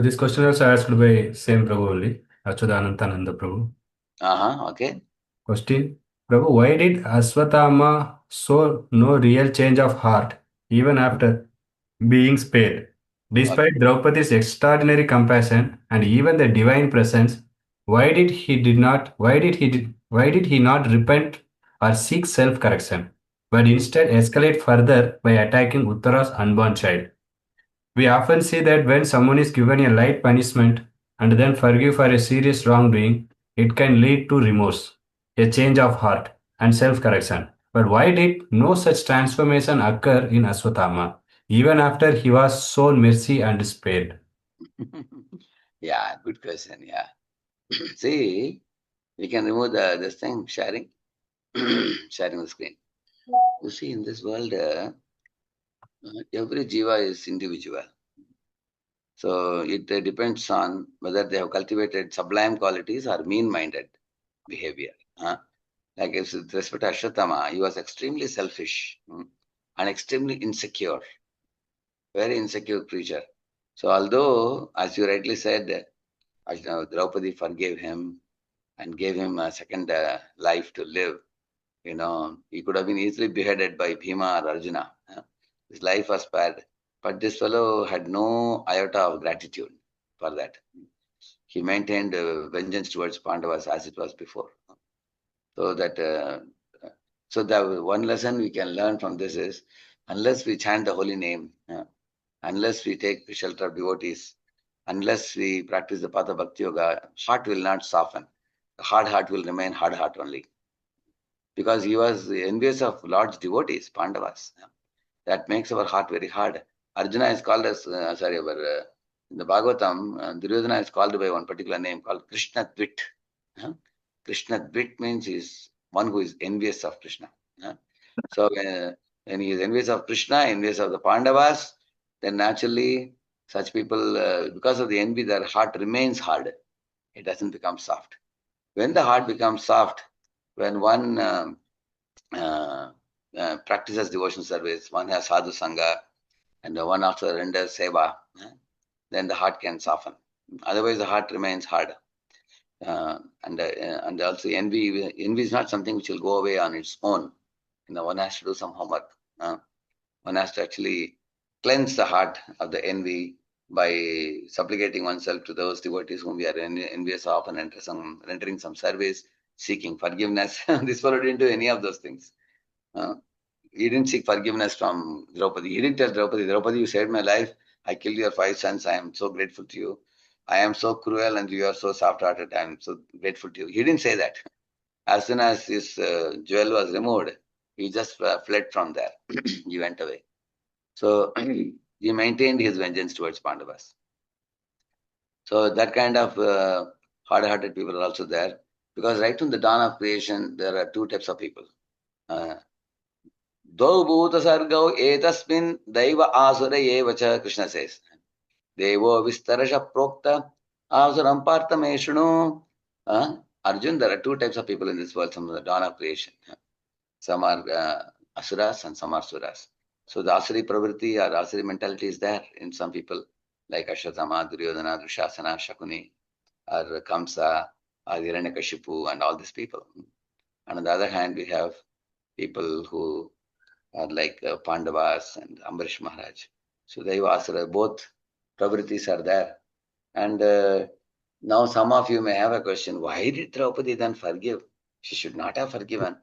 This question also asked by same Prabhu only, Achyutananda Prabhu. Okay. Question, Prabhu, why did Aswathama show no real change of heart even after being spared? Okay. Despite Draupadi's extraordinary compassion and even the divine presence, why did he not repent or seek self-correction, but instead escalate further by attacking Uttara's unborn child? We often see that when someone is given a light punishment and then forgive for a serious wrongdoing, it can lead to remorse, a change of heart, and self-correction. But why did no such transformation occur in Aswathama, even after he was shown mercy and spared? Yeah, good question. Yeah. See, we can remove this thing, sharing, sharing the screen. You see, in this world, every jiva is individual. So it depends on whether they have cultivated sublime qualities or mean-minded behavior. Like if with respect to Ashwatthama, he was extremely selfish and extremely insecure, very insecure creature. So although, as you rightly said, Draupadi forgave him and gave him a second life to live, he could have been easily beheaded by Bhima or Arjuna. His life was spared. But this fellow had no iota of gratitude for that. He maintained vengeance towards Pandavas as it was before. So that so the one lesson we can learn from this is, unless we chant the holy name, unless we take the shelter of devotees, unless we practice the path of bhakti yoga, heart will not soften. The hard heart will remain hard heart only, because he was envious of Lord's devotees, Pandavas. That makes our heart very hard. Arjuna is called as, in the Bhagavatam, Duryodhana is called by one particular name called Krishna Dvit. Krishna Dvit means he is one who is envious of Krishna. So when he is envious of Krishna, envious of the Pandavas, then naturally such people, because of the envy, their heart remains hard. It doesn't become soft. When the heart becomes soft, when one practices devotion service, one has sadhu sangha, and one also renders seva, then the heart can soften. Otherwise, the heart remains hard. And also envy is not something which will go away on its own. One has to do some homework. One has to actually cleanse the heart of the envy by supplicating oneself to those devotees whom we are envious of, and rendering some service, seeking forgiveness. This fellow didn't do any of those things. Uh, he didn't seek forgiveness from Draupadi. He didn't tell Draupadi, Draupadi, you saved my life. I killed your 5 sons. I am so grateful to you. I am so cruel and you are so soft-hearted. I am so grateful to you. He didn't say that. As soon as his jewel was removed, he just fled from there. He went away. So he maintained his vengeance towards Pandavas. So that kind of hard-hearted people are also there, because right from the dawn of creation, there are two types of people. Uh, Dvau bhuta sargau etasmin daiva asura eva cha, Krishna says. Devo vistarasha prokta asuram parthameshunu. Arjun, there are two types of people in this world from the dawn of creation. Some are asuras and some are suras. So the asuri pravritti or asuri mentality is there in some people, like Ashwatthama, Duryodhana, Dushasana, Shakuni, or Kamsa, or Hiranyakashipu, and all these people. And on the other hand, we have people who are like Pandavas and Ambarish Maharaj. So Daiva Asura, both pravrittis are there. And now some of you may have a question, why did Draupadi then forgive? She should not have forgiven.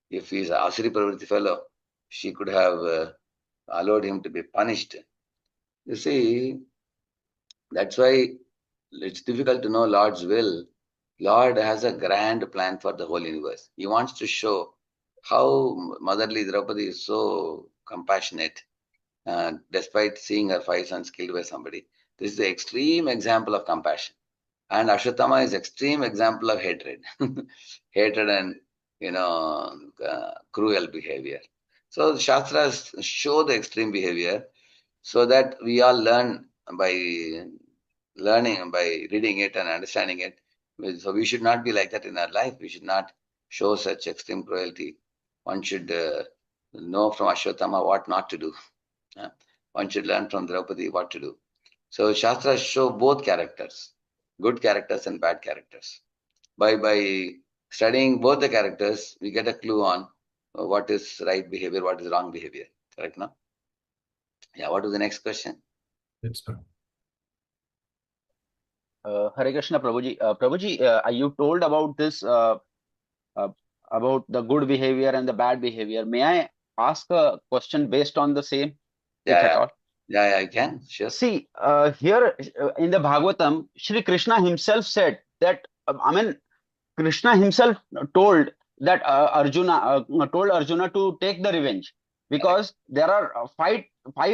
If he is a Asuri Pravritti fellow, she could have allowed him to be punished. You see, that's why it's difficult to know Lord's will. Lord has a grand plan for the whole universe. He wants to show how motherly Draupadi is so compassionate, despite seeing her 5 sons killed by somebody. This is the extreme example of compassion. And Ashwatthama is extreme example of hatred. Hatred and, cruel behavior. So the Shastras show the extreme behavior so that we all learn by by reading it and understanding it. So we should not be like that in our life. We should not show such extreme cruelty. One should know from Ashwatthama what not to do. Uh, One should learn from Draupadi what to do. So Shastras show both characters, good characters and bad characters. By studying both the characters, we get a clue on what is right behavior, what is wrong behavior. Correct, no? Yeah, what was the next question? That's true. Hare Krishna, Prabhuji. Prabhuji, you told about this, about the good behavior and the bad behavior. May I ask a question based on the same, if at all? Yeah, I can. Sure. See, here in the Bhagavatam, Shri Krishna himself said that, Krishna himself told that Arjuna told Arjuna to take the revenge, because there are five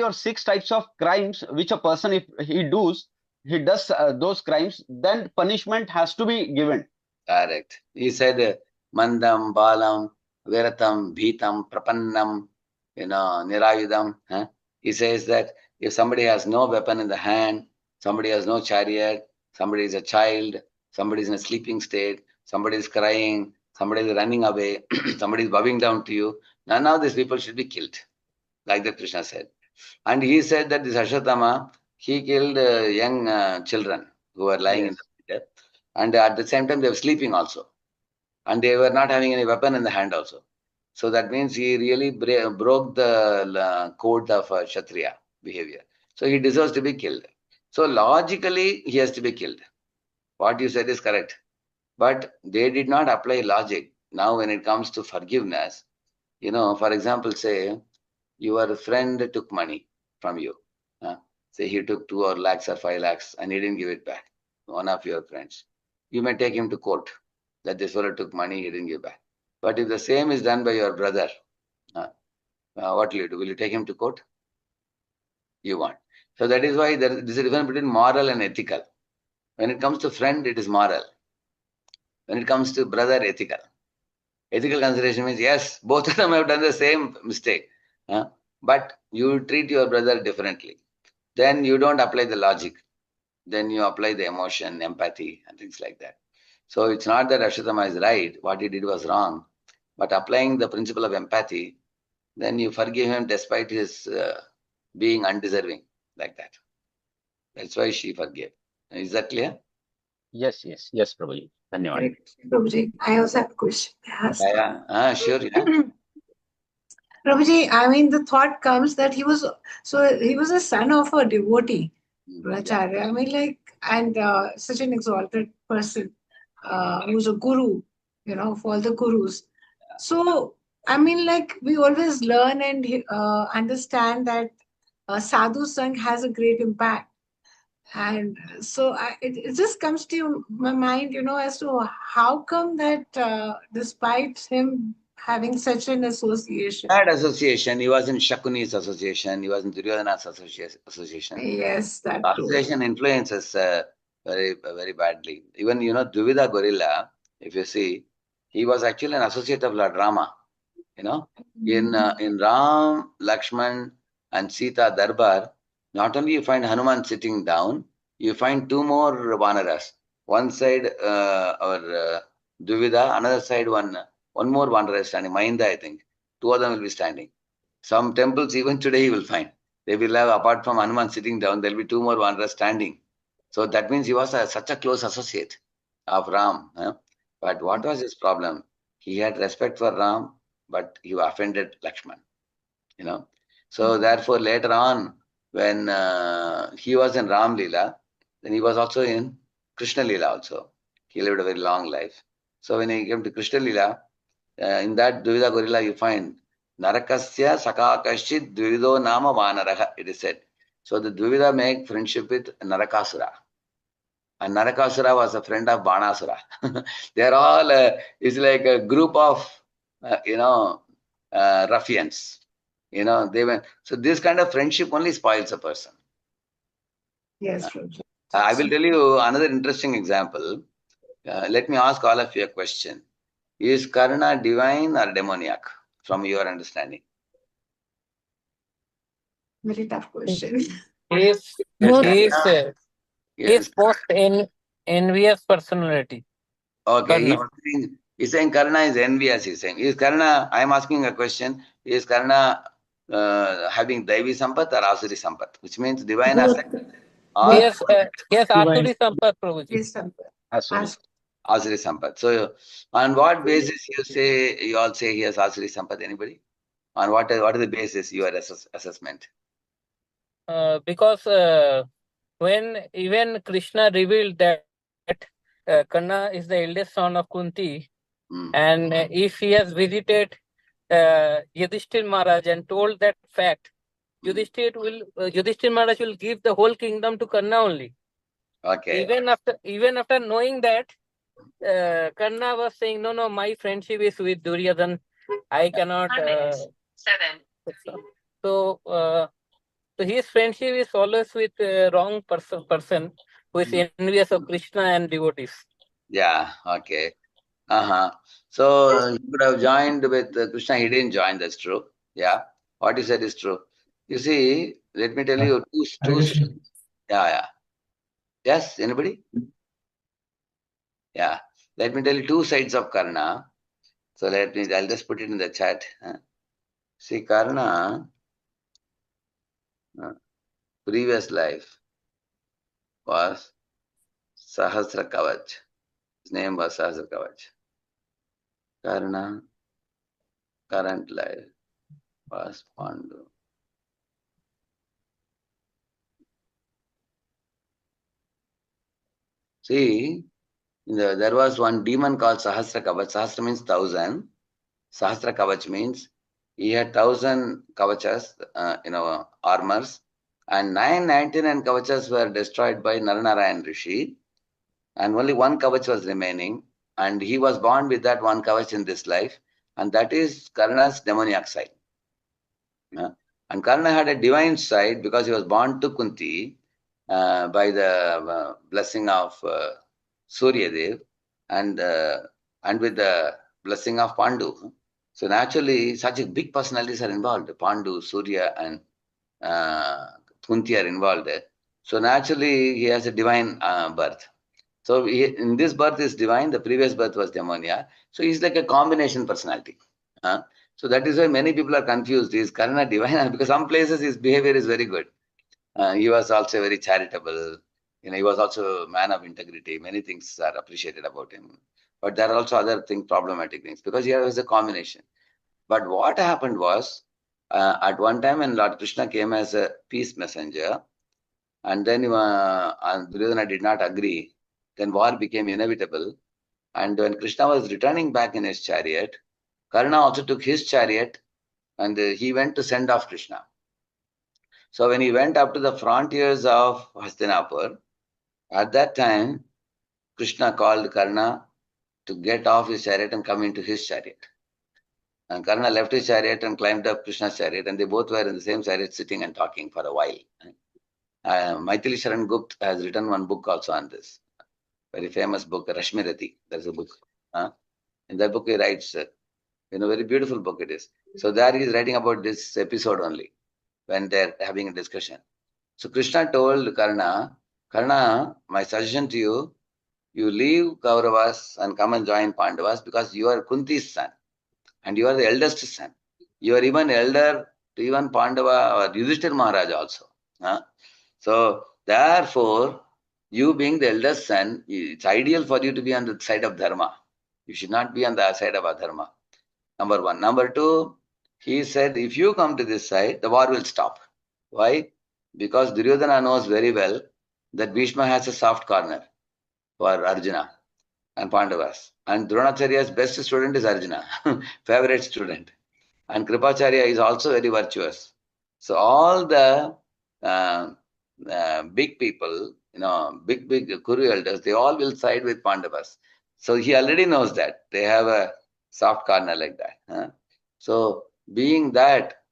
or six types of crimes which a person, if he does those crimes, then punishment has to be given. Correct. He said, Mandam, Balam, Viratam, Bhitam, Prapannam, Nirayudam. Huh? He says that if somebody has no weapon in the hand, somebody has no chariot, somebody is a child, somebody is in a sleeping state, somebody is crying, somebody is running away, somebody is bowing down to you, none of these people should be killed. Like that Krishna said. And he said that this Ashwatthama, he killed young children who were lying in the pit. And at the same time, they were sleeping also. And they were not having any weapon in the hand also. So that means he really broke the code of Kshatriya behavior. So he deserves to be killed. So logically, he has to be killed. What you said is correct. But they did not apply logic. Now, when it comes to forgiveness, for example, say, your friend took money from you. Say he took 2 lakhs or 5 lakhs and he didn't give it back. One of your friends. You may take him to court that this fellow took money, he didn't give back. But if the same is done by your brother, what will you do? Will you take him to court? You won't. So that is why there is a difference between moral and ethical. When it comes to friend, it is moral. When it comes to brother, ethical. Ethical consideration means, yes, both of them have done the same mistake. But you treat your brother differently. Then you don't apply the logic. Then you apply the emotion, empathy, and things like that. So it's not that Ashwatthama is right, what he did was wrong. But applying the principle of empathy, then you forgive him despite his being undeserving, like that. That's why she forgave. Is that clear? Yes, Prabhuji. Dhanyawad. Prabhuji, I also have a question to ask. Sure. Yeah. Prabhuji, the thought comes that he was a son of a devotee, Acharya. And such an exalted person, who's a guru, for all the gurus. So, we always learn and understand that sadhu sang has a great impact. And so it just comes to my mind, as to how come that despite him having such an association. Bad association. He was in Shakuni's association. He was in Duryodhana's association. Yes, that association influences very, very badly. Even, Duvida Gorilla, if you see, he was actually an associate of Lord Rama. In Ram, Lakshman, and Sita Darbar, not only you find Hanuman sitting down, you find 2 more Vanaras. One side, our Duvida, another side, one more Vanara is standing, Mahinda, I think. 2 of them will be standing. Some temples, even today, you will find. They will have, apart from Hanuman sitting down, there will be 2 more Vanaras standing. So that means he was such a close associate of Ram. But what was his problem? He had respect for Ram, but he offended Lakshman. So therefore, later on, when he was in Ram Leela, then he was also in Krishna Leela also. He lived a very long life. So when he came to Krishna Leela, in that Duvida Gorilla, you find Narakasya Sakakashit Dvivido Nama Vanaraha, it is said. So the Dvivida make friendship with Narakasura. And Narakasura was a friend of Banasura. They're all, it's like a group of, ruffians. So this kind of friendship only spoils a person. Yes. I will tell you another interesting example. Let me ask all of you a question. Is Karna divine or demoniac from your understanding? Very tough question. Is post envious personality. Okay, he's saying Karna is envious, he's saying. Is Karna, I am asking a question, is Karna having Daivi Sampat or Asuri Sampat? Which means divine aspect or Yes, Asuri Sampat, Prabhuji. Yes, Sampath. Asuri. As- Asuri Sampat. So, on what basis you all say he has Asuri Sampat? Anybody? On what is the basis your assessment? Because when even Krishna revealed that Karna is the eldest son of Kunti, Hmm. and if he has visited Yudhishthir Maharaj and told that fact, Yudhishthir Maharaj will give the whole kingdom to Karna only. Okay. Even after knowing that, Karna was saying, no, my friendship is with Duryodhan. I cannot. So, so his friendship is always with wrong person who is envious of Krishna and devotees. Yeah. Okay. So he could have joined with Krishna. He didn't join. That's true. Yeah. What you said is true. You see, let me tell you two. Yeah. Yes. Anybody? Yeah. Let me tell you two sides of Karna. So I'll just put it in the chat. See, Karna, previous life was Sahasra Kavach. His name was Sahasra Kavach. Karna, current life was Pandu. See, there was one demon called Sahasra Kavach. Sahasra means 1,000. Sahasra Kavach means he had 1,000 kavachas, armors, and 999 kavachas were destroyed by Naranarayan Rishi, and only one kavach was remaining, and he was born with that one kavach in this life, and that is Karna's demoniac side. And Karna had a divine side because he was born to Kunti by the blessing of Surya Dev and with the blessing of Pandu. So naturally, such a big personalities are involved. Pandu, Surya, and Kunti are involved. So naturally, he has a divine birth. So in this birth is divine. The previous birth was demoniac. So he's like a combination personality. So that is why many people are confused. Is Karna divine? Because some places his behavior is very good. He was also very charitable. He was also a man of integrity. Many things are appreciated about him. But there are also other problematic things, because he was a combination. But what happened was, at one time when Lord Krishna came as a peace messenger, and then Duryodhana did not agree, then war became inevitable. And when Krishna was returning back in his chariot, Karna also took his chariot, and he went to send off Krishna. So when he went up to the frontiers of Hastinapur, at that time, Krishna called Karna to get off his chariot and come into his chariot. And Karna left his chariot and climbed up Krishna's chariot, and they both were in the same chariot sitting and talking for a while. Maithili Sharan Gupta has written one book also on this. Very famous book, Rashmirati. That's a book. In that book he writes, very beautiful book it is. So there he is writing about this episode only, when they're having a discussion. So Krishna told Karna, my suggestion to you, you leave Kauravas and come and join Pandavas, because you are Kunti's son and you are the eldest son. You are even elder to even Pandava or Yudhishthir Maharaj also. So therefore, you being the eldest son, it's ideal for you to be on the side of Dharma. You should not be on the side of Adharma. Number one. Number two, he said, if you come to this side, the war will stop. Why? Because Duryodhana knows very well that Bhishma has a soft corner for Arjuna and Pandavas. And Dronacharya's best student is Arjuna, favorite student. And Kripacharya is also very virtuous. So all the big people, big Kuru elders, they all will side with Pandavas. So he already knows that. They have a soft corner like that. So being that,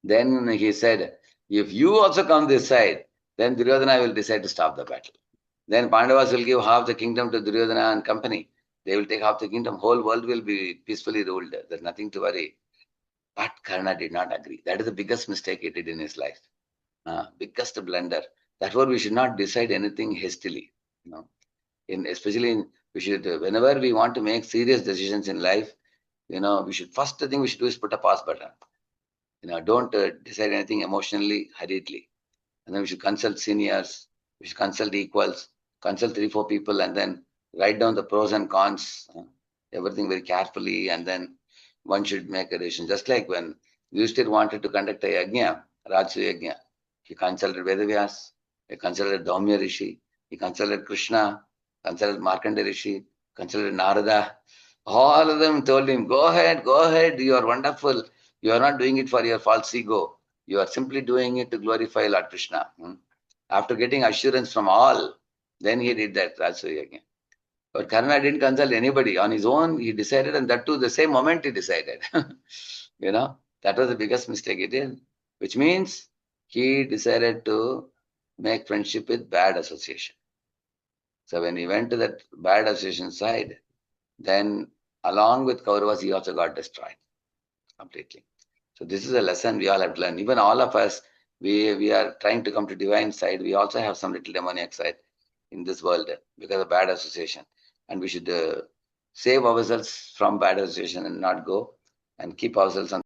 then he said, if you also come this side, then Duryodhana will decide to stop the battle. Then Pandavas will give half the kingdom to Duryodhana and company. They will take half the kingdom. Whole world will be peacefully ruled. There's nothing to worry. But Karna did not agree. That is the biggest mistake he did in his life. Biggest blunder. Therefore, we should not decide anything hastily. Whenever we want to make serious decisions in life, first thing we should do is put a pause button. Don't decide anything emotionally, hurriedly. And then we should consult seniors, We should consult equals, consult 3-4 people, and then write down the pros and cons, everything very carefully, and then one should make a decision. Just like when Yudhishthira wanted to conduct a yajna, Rajasuya yajna, he consulted Vedavyas, he consulted Daumya Rishi, he consulted Krishna, consulted Markandeya Rishi, consulted Narada. All of them told him, go ahead, you are wonderful. You are not doing it for your false ego. You are simply doing it to glorify Lord Krishna. After getting assurance from all, then he did that Rajasuya yajna. But Karna didn't consult anybody. On his own, he decided, and that too, the same moment he decided. That was the biggest mistake he did, which means he decided to make friendship with bad association. So when he went to that bad association side, then along with Kauravas, he also got destroyed completely. So this is a lesson we all have to learn. Even all of us, we are trying to come to divine side. We also have some little demoniac side in this world because of bad association. And we should save ourselves from bad association and not go and keep ourselves on